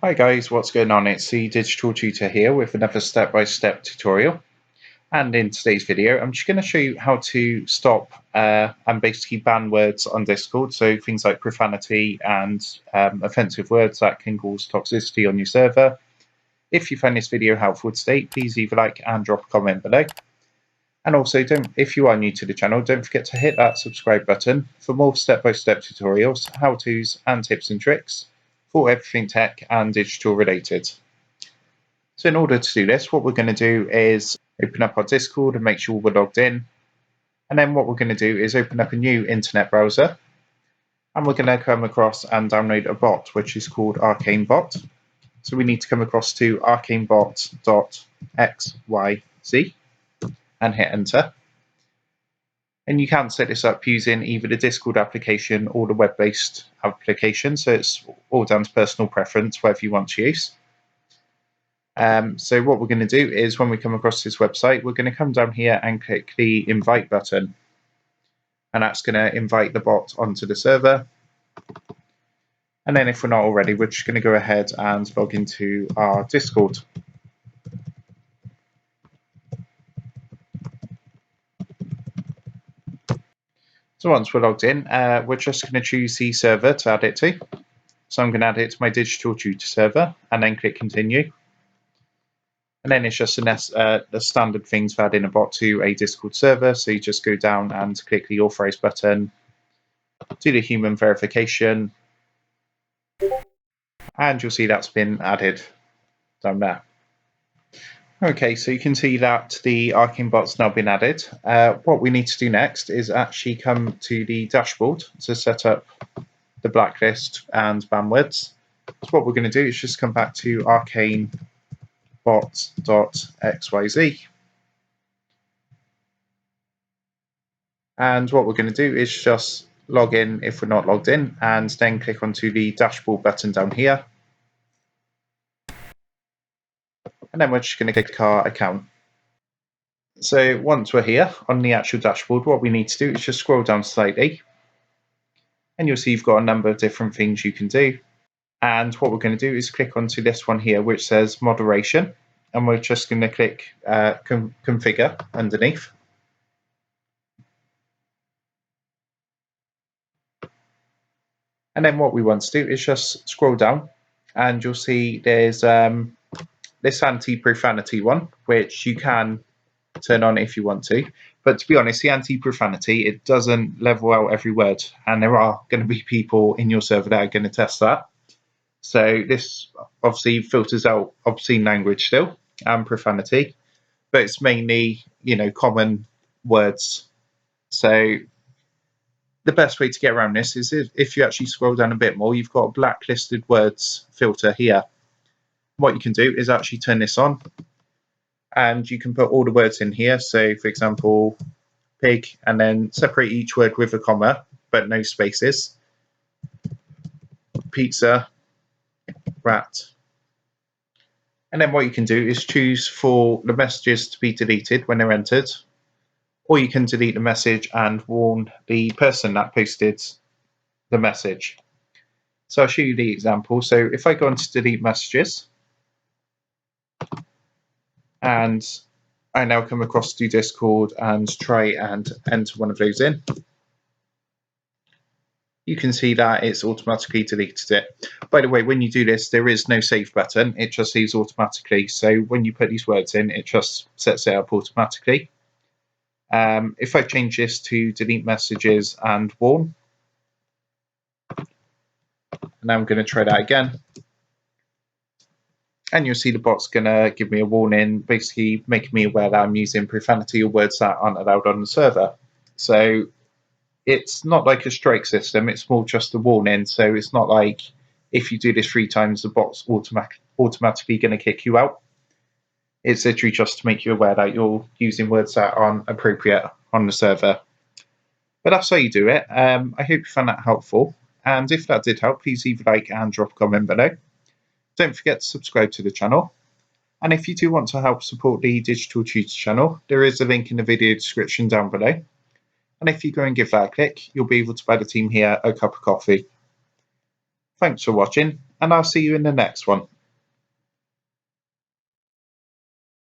Hi guys, what's going on? It's the Digital Tutor here with another step-by-step tutorial. And in today's video, I'm just going to show you how to stop and basically ban words on Discord. So things like profanity and offensive words that can cause toxicity on your server. If you find this video helpful today, please leave a like and drop a comment below. And also, if you are new to the channel, don't forget to hit that subscribe button for more step-by-step tutorials, how-tos and tips and tricks for everything tech and digital related. So in order to do this, what we're going to do is open up our Discord and make sure we're logged in. And then what we're going to do is open up a new internet browser. And we're going to come across and download a bot, which is called ArcaneBot. So we need to come across to arcanebot.xyz and hit enter. And you can set this up using either the Discord application or the web-based application. So it's all down to personal preference, whatever you want to use. So what we're going to do is when we come across this website, we're going to come down here and click the invite button. And that's going to invite the bot onto the server. And then if we're not already, we're just going to go ahead and log into our Discord. So once we're logged in, we're just going to choose the server to add it to. So I'm going to add it to my Digital Tutor server and then click continue. And then it's just the standard things for adding a bot to a Discord server. So you just go down and click the authorize button, do the human verification, and you'll see that's been added down there. Okay, so you can see that the ArcaneBot's now been added. What we need to do next is actually come to the dashboard to set up the blacklist and ban words. So what we're going to do is just come back to arcanebot.xyz. And what we're going to do is just log in if we're not logged in, and then click onto the dashboard button down here. And then we're just going to click our account. So once we're here on the actual dashboard, what we need to do is just scroll down slightly. And you'll see you've got a number of different things you can do. And what we're going to do is click onto this one here, which says moderation. And we're just going to click configure underneath. And then what we want to do is just scroll down, and you'll see there's this anti-profanity one, which you can turn on if you want to. But to be honest, the anti-profanity, it doesn't level out every word, and there are going to be people in your server that are going to test that. So this obviously filters out obscene language still and profanity, but it's mainly, common words. So the best way to get around this is if you actually scroll down a bit more, you've got a blacklisted words filter here. What you can do is actually turn this on, and you can put all the words in here. So for example, pig, and then separate each word with a comma, but no spaces. Pizza, rat. And then what you can do is choose for the messages to be deleted when they're entered, or you can delete the message and warn the person that posted the message. So I'll show you the example. So if I go on to delete messages, and I now come across to Discord and try and enter one of those in, you can see that it's automatically deleted it. By the way, when you do this, there is no save button. It just saves automatically. So when you put these words in, it just sets it up automatically. If I change this to delete messages and warn, and I'm going to try that again. And you'll see the bot's going to give me a warning, basically making me aware that I'm using profanity or words that aren't allowed on the server. So it's not like a strike system, it's more just a warning. So it's not like if you do this 3 times, the bot's automatically going to kick you out. It's literally just to make you aware that you're using words that aren't appropriate on the server. But that's how you do it. I hope you found that helpful. And if that did help, please leave a like and drop a comment below. Don't forget to subscribe to the channel. And if you do want to help support the Digital Tutor channel, there is a link in the video description down below. And if you go and give that a click, you'll be able to buy the team here a cup of coffee. Thanks for watching, and I'll see you in the next one.